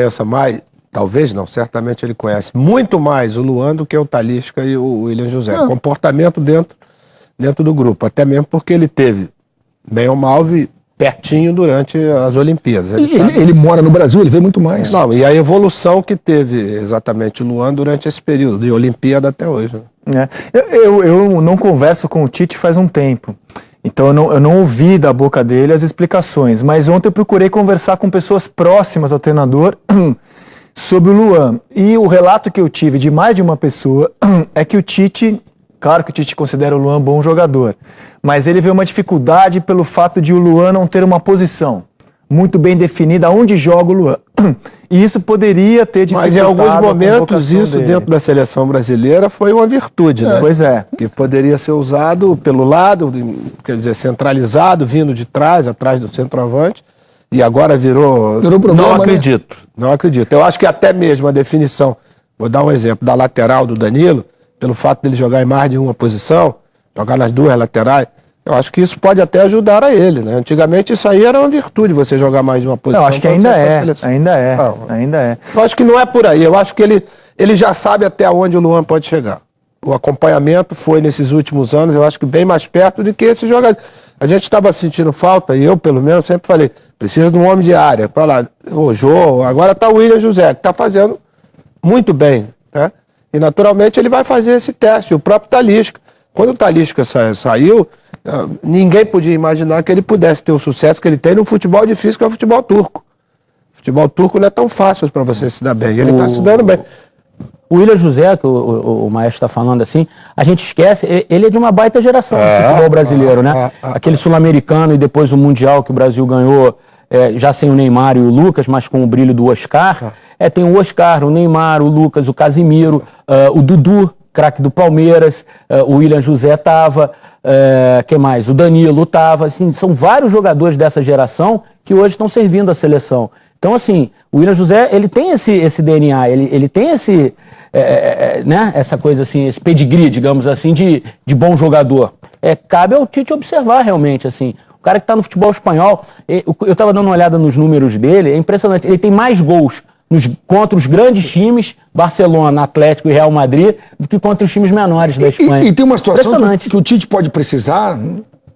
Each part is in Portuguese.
conheça mais, talvez não, certamente ele conhece muito mais o Luan do que o Talisca e o William José. Comportamento dentro do grupo, até mesmo porque ele teve, bem ou mal, pertinho durante as Olimpíadas. Ele mora no Brasil, ele vê muito mais. Não, e a evolução que teve exatamente o Luan durante esse período, de Olimpíada até hoje. Né? Eu não converso com o Tite faz um tempo. Então eu não ouvi da boca dele as explicações, mas ontem eu procurei conversar com pessoas próximas ao treinador sobre o Luan. E o relato que eu tive de mais de uma pessoa é que o Tite, claro que o Tite considera o Luan bom jogador, mas ele vê uma dificuldade pelo fato de o Luan não ter uma posição muito bem definida onde joga o Luan. E isso poderia ter dificultado. Mas em alguns momentos isso dentro da seleção brasileira foi uma virtude, né? Pois é. Que poderia ser usado pelo lado, quer dizer, centralizado, vindo de trás, atrás do centroavante, e agora virou problema, não acredito, né? Não acredito. Eu acho que até mesmo a definição, vou dar um exemplo, da lateral do Danilo, pelo fato dele jogar em mais de uma posição, jogar nas duas laterais, eu acho que isso pode até ajudar a ele, né? Antigamente isso aí era uma virtude, você jogar mais de uma posição. Eu acho que ainda é. Eu acho que não é por aí, eu acho que ele já sabe até onde o Luan pode chegar. O acompanhamento foi nesses últimos anos, eu acho que bem mais perto do que esse jogador. A gente estava sentindo falta, e eu pelo menos sempre falei, precisa de um homem de área. Para lá, o Jô, agora está o William José, que está fazendo muito bem, né? E naturalmente ele vai fazer esse teste, o próprio Talisca. Quando o Talisca saiu, ninguém podia imaginar que ele pudesse ter o sucesso que ele tem no futebol difícil, que é o futebol turco. O futebol turco não é tão fácil para você se dar bem, e ele está se dando bem. O William José, que o maestro está falando assim, a gente esquece, ele é de uma baita geração do futebol brasileiro, né? Aquele sul-americano e depois o Mundial que o Brasil ganhou, já sem o Neymar e o Lucas, mas com o brilho do Oscar. Tem o Oscar, o Neymar, o Lucas, o Casimiro, o Dudu, craque do Palmeiras, o William José estava, que mais? O Danilo estava, assim, são vários jogadores dessa geração que hoje estão servindo a seleção. Então, assim, o William José, ele tem esse DNA, ele tem né, essa coisa assim, esse pedigree, digamos assim, de bom jogador. Cabe ao Tite observar realmente, assim. O cara que está no futebol espanhol, eu estava dando uma olhada nos números dele, é impressionante, ele tem mais gols contra os grandes times, Barcelona, Atlético e Real Madrid, do que contra os times menores da Espanha. E tem uma situação que o Tite pode precisar,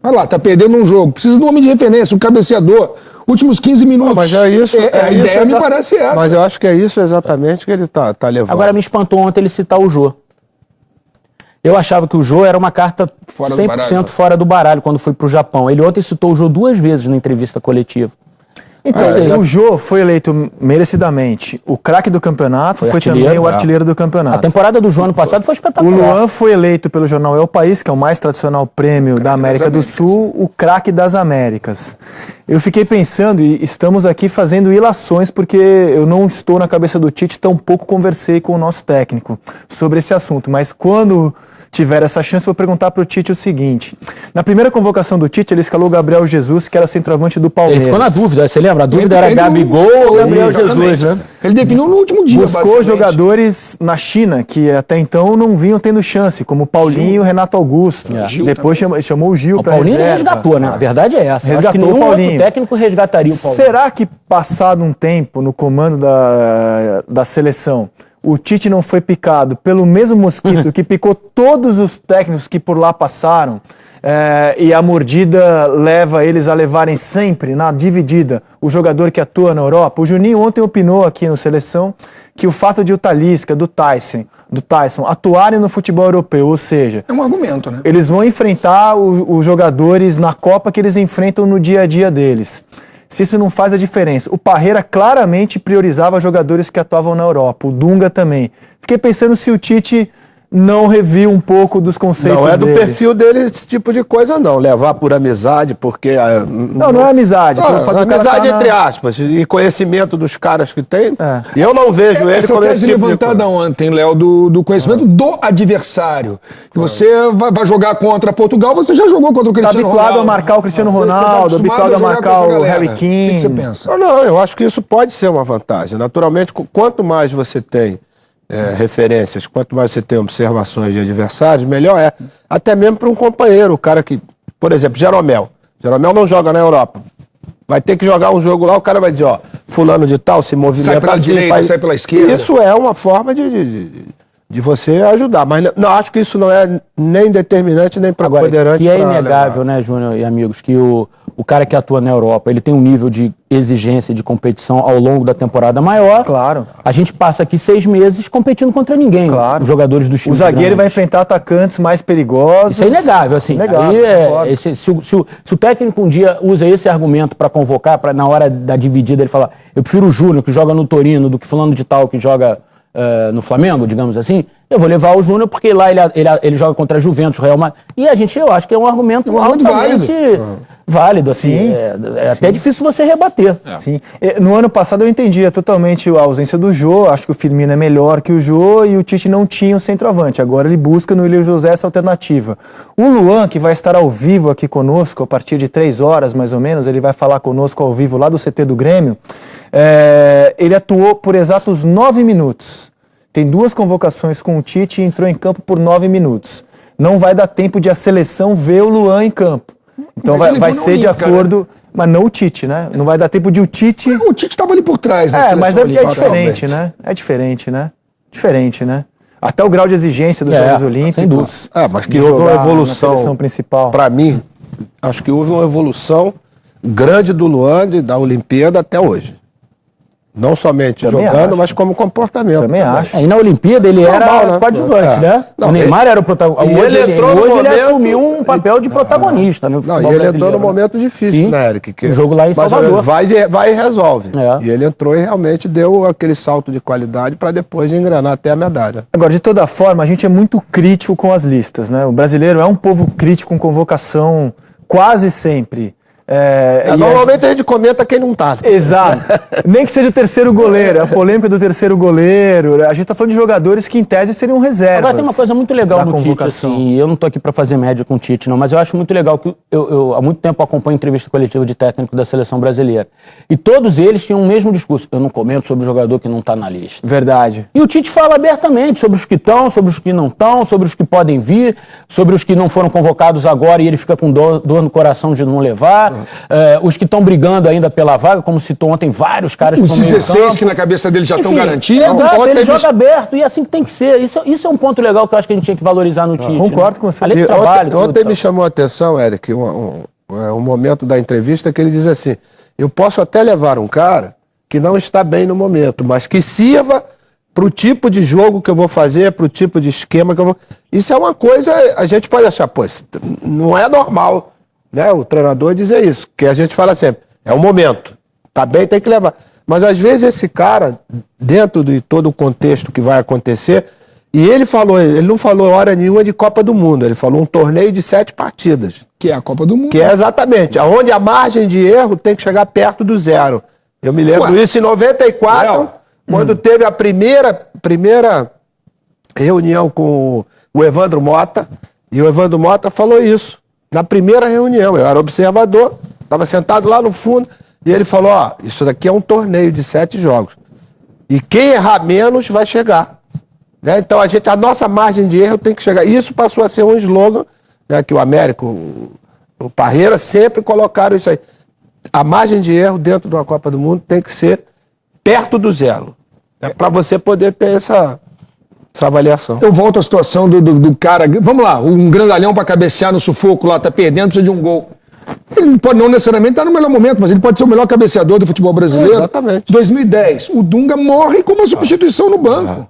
vai lá, tá perdendo um jogo, precisa de um homem de referência, um cabeceador, últimos 15 minutos. Mas é isso, a ideia me parece essa. Mas eu acho que é isso exatamente que ele tá levando. Agora me espantou ontem ele citar o Jô. Eu achava que o Jô era uma carta 100% fora do baralho quando foi pro Japão. Ele ontem citou o Jô 2 vezes na entrevista coletiva. Então, o Jô foi eleito merecidamente o craque do campeonato, foi também o artilheiro do campeonato. A temporada do Jô ano passado foi espetacular. O Luan foi eleito pelo jornal É o País, que é o mais tradicional prêmio da América do Sul, o craque das Américas. Eu fiquei pensando, e estamos aqui fazendo ilações, porque eu não estou na cabeça do Tite, tampouco conversei com o nosso técnico sobre esse assunto, mas quando tiver essa chance, eu vou perguntar para o Tite o seguinte. Na primeira convocação do Tite, ele escalou o Gabriel Jesus, que era centroavante do Palmeiras. Ele ficou na dúvida, você lembra? A dúvida era Gabigol ou Gabriel Jesus, né? Ele definiu no último dia, buscou jogadores na China, que até então não vinham tendo chance, como Paulinho e Renato Augusto. Depois chamou o Gil para reserva. O Paulinho resgatou, né? A verdade é essa. Resgatou. Acho que nenhum outro técnico resgataria o Paulinho. Será que, passado um tempo no comando da seleção, o Tite não foi picado pelo mesmo mosquito que picou todos os técnicos que por lá passaram, e a mordida leva eles a levarem sempre, na dividida, o jogador que atua na Europa? O Juninho ontem opinou aqui no Seleção que o fato de o Talisca, do Tyson atuarem no futebol europeu, ou seja... É um argumento, né? Eles vão enfrentar os jogadores na Copa que eles enfrentam no dia a dia deles. Se isso não faz a diferença. O Parreira claramente priorizava jogadores que atuavam na Europa. O Dunga também. Fiquei pensando se o Tite não reviu um pouco dos conceitos dele. Não é do perfil dele esse tipo de coisa, não. Levar por amizade, porque... Não é amizade. Amizade entre aspas. E conhecimento dos caras que tem. E eu não vejo ele como esse tipo levantada ontem, Léo, do conhecimento do adversário. Que você vai jogar contra Portugal, você já jogou contra o Cristiano Ronaldo. Está habituado a marcar o Cristiano Ronaldo, habituado a marcar o Harry Kane. O que você pensa? Não, eu acho que isso pode ser uma vantagem. Naturalmente, quanto mais você tem referências, quanto mais você tem observações de adversários, melhor é. Até mesmo para um companheiro, o cara que, por exemplo, Jeromel. Jeromel não joga na Europa. Vai ter que jogar um jogo lá, o cara vai dizer, ó, fulano de tal se movimenta Sai pela assim, direita, sai pela esquerda. Isso é uma forma de você ajudar, mas não acho que isso não é nem determinante, nem Agora, preponderante. que é pra inegável, levar. né, Júnior e amigos, que o cara que atua na Europa, ele tem um nível de exigência, de competição ao longo da temporada maior. Claro. A gente passa aqui 6 meses competindo contra ninguém, Claro. os jogadores dos O times zagueiro vai grandes. enfrentar atacantes mais perigosos. Isso é inegável, assim. Inegável, Aí concordo. se o técnico um dia usa esse argumento para convocar, para na hora da dividida ele falar, eu prefiro o Júnior que joga no Torino do que fulano de tal que joga no Flamengo, digamos assim, eu vou levar o Júnior porque lá ele joga contra a Juventus, Real Madrid. E eu acho que é um argumento altamente válido, assim. Sim. É até difícil você rebater. Sim. No ano passado eu entendia totalmente a ausência do Jô, acho que o Firmino é melhor que o Jô e o Tite não tinha um centroavante. Agora ele busca no Willian José essa alternativa. O Luan, que vai estar ao vivo aqui conosco, a partir de 3 horas mais ou menos, ele vai falar conosco ao vivo lá do CT do Grêmio, ele atuou por exatos 9 minutos. Tem 2 convocações com o Tite e entrou em campo por 9 minutos. Não vai dar tempo de a seleção ver o Luan em campo. Então vai ser de acordo... Mas não o Tite, né? Não vai dar tempo de o Tite... O Tite estava ali por trás, né? Mas é diferente, né? É diferente, né? Diferente, né? Até o grau de exigência dos Jogos Olímpicos. Sem dúvida. Mas que houve uma evolução. Na seleção principal. Para mim, acho que houve uma evolução grande do Luan da Olimpíada até hoje. Não somente Também jogando, acho. mas como comportamento. Também acho. E na Olimpíada ele Normal, era né? coadjuvante, né? Não, o Neymar era o protagonista. e ele entrou no hoje ele momento- assumiu um papel de protagonista. No Não, futebol e ele entrou brasileiro, num momento difícil, Sim. né, Eric? Um jogo lá em Mas, Salvador. vai e resolve. É. E ele entrou e realmente deu aquele salto de qualidade para depois engrenar até a medalha. Agora, de toda forma, a gente é muito crítico com as listas, né? O brasileiro é um povo crítico com convocação quase sempre. E Normalmente a gente comenta quem não tá. Exato. Nem que seja o terceiro goleiro, a polêmica do terceiro goleiro. A gente tá falando de jogadores que, em tese, seriam reservas. Agora tem uma coisa muito legal da no Tite, convocação. assim, eu não tô aqui para fazer média com o Tite, não, mas eu acho muito legal que eu há muito tempo acompanho entrevista coletiva de técnico da seleção brasileira. E todos eles tinham o mesmo discurso. Eu não comento sobre o jogador que não tá na lista. Verdade. E o Tite fala abertamente sobre os que estão, sobre os que não estão, sobre os que podem vir, sobre os que não foram convocados agora e ele fica com dor no coração de não levar, os que estão brigando ainda pela vaga, como citou ontem vários caras Os que estão no 16 campo. que na cabeça dele já estão Enfim, garantidos. Exato, Ontem ele joga eles- aberto e é assim que tem que ser. Isso é um ponto legal que eu acho que a gente tinha que valorizar no Tite. concordo né? com você. Além do E trabalho. tudo ontem e tal. me chamou a atenção, Eric, um momento da entrevista que ele diz assim, eu posso até levar um cara que não está bem no momento, mas que sirva para o tipo de jogo que eu vou fazer, para o tipo de esquema que eu vou... Isso é uma coisa, a gente pode achar, pô, isso não é normal, né? O treinador dizer isso, que a gente fala sempre, é o momento, tá bem, tem que levar. Mas às vezes esse cara, dentro de todo o contexto que vai acontecer, e ele não falou hora nenhuma de Copa do Mundo, ele falou um torneio de 7 partidas. Que é a Copa do Mundo. Que é exatamente, onde a margem de erro tem que chegar perto do zero. Eu me lembro Ué. isso em 94, Léo. quando teve a primeira reunião com o Evandro Mota, e o Evandro Mota falou isso. Na primeira reunião, eu era observador, estava sentado lá no fundo, e ele falou, ó, isso daqui é um torneio de 7 jogos. E quem errar menos vai chegar. Né? Então a nossa margem de erro tem que chegar. Isso passou a ser um slogan, né, que o Américo, o Parreira sempre colocaram isso aí. A margem de erro dentro de uma Copa do Mundo tem que ser perto do zero. Né, para você poder ter essa avaliação. Eu volto à situação do cara. Vamos lá, um grandalhão pra cabecear no sufoco lá, tá perdendo, precisa de um gol. Ele pode não necessariamente estar no melhor momento, mas ele pode ser o melhor cabeceador do futebol brasileiro. Exatamente. 2010, o Dunga morre com uma substituição no banco.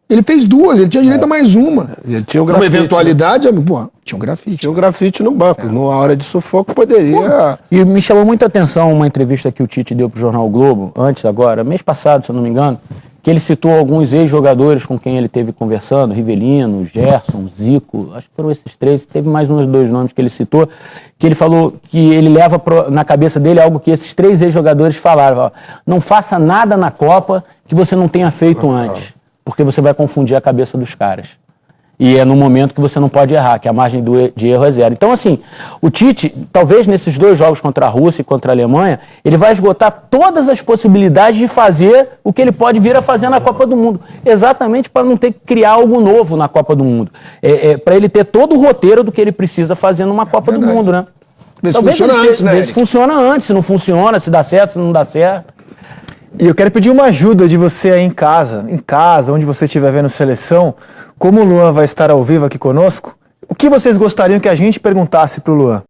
Ele fez 2, ele tinha direito a mais uma. E ele tinha um Uma grafite. eventualidade, pô, tinha um grafite. Tinha um grafite no banco. Numa hora de sufoco poderia. E me chamou muita atenção uma entrevista que o Tite deu pro Jornal o Globo, antes agora, mês passado, se eu não me engano, que ele citou alguns ex-jogadores com quem ele teve conversando, Rivelino, Gerson, Zico, acho que foram esses 3, teve mais uns 2 nomes que ele citou, que ele falou que ele leva na cabeça dele algo que esses 3 ex-jogadores falaram, ó, não faça nada na Copa que você não tenha feito antes, porque você vai confundir a cabeça dos caras. E é no momento que você não pode errar, que a margem de erro é 0. Então, assim, o Tite, talvez nesses 2 jogos contra a Rússia e contra a Alemanha, ele vai esgotar todas as possibilidades de fazer o que ele pode vir a fazer na Copa do Mundo. Exatamente para não ter que criar algo novo na Copa do Mundo. Para ele ter todo o roteiro do que ele precisa fazer numa Copa do Mundo, né? Vê se Talvez funciona eles antes, né, vê se Eric? funciona antes, se não funciona, se dá certo, se não dá certo. E eu quero pedir uma ajuda de você aí em casa, onde você estiver vendo seleção. Como o Luan vai estar ao vivo aqui conosco, o que vocês gostariam que a gente perguntasse pro Luan?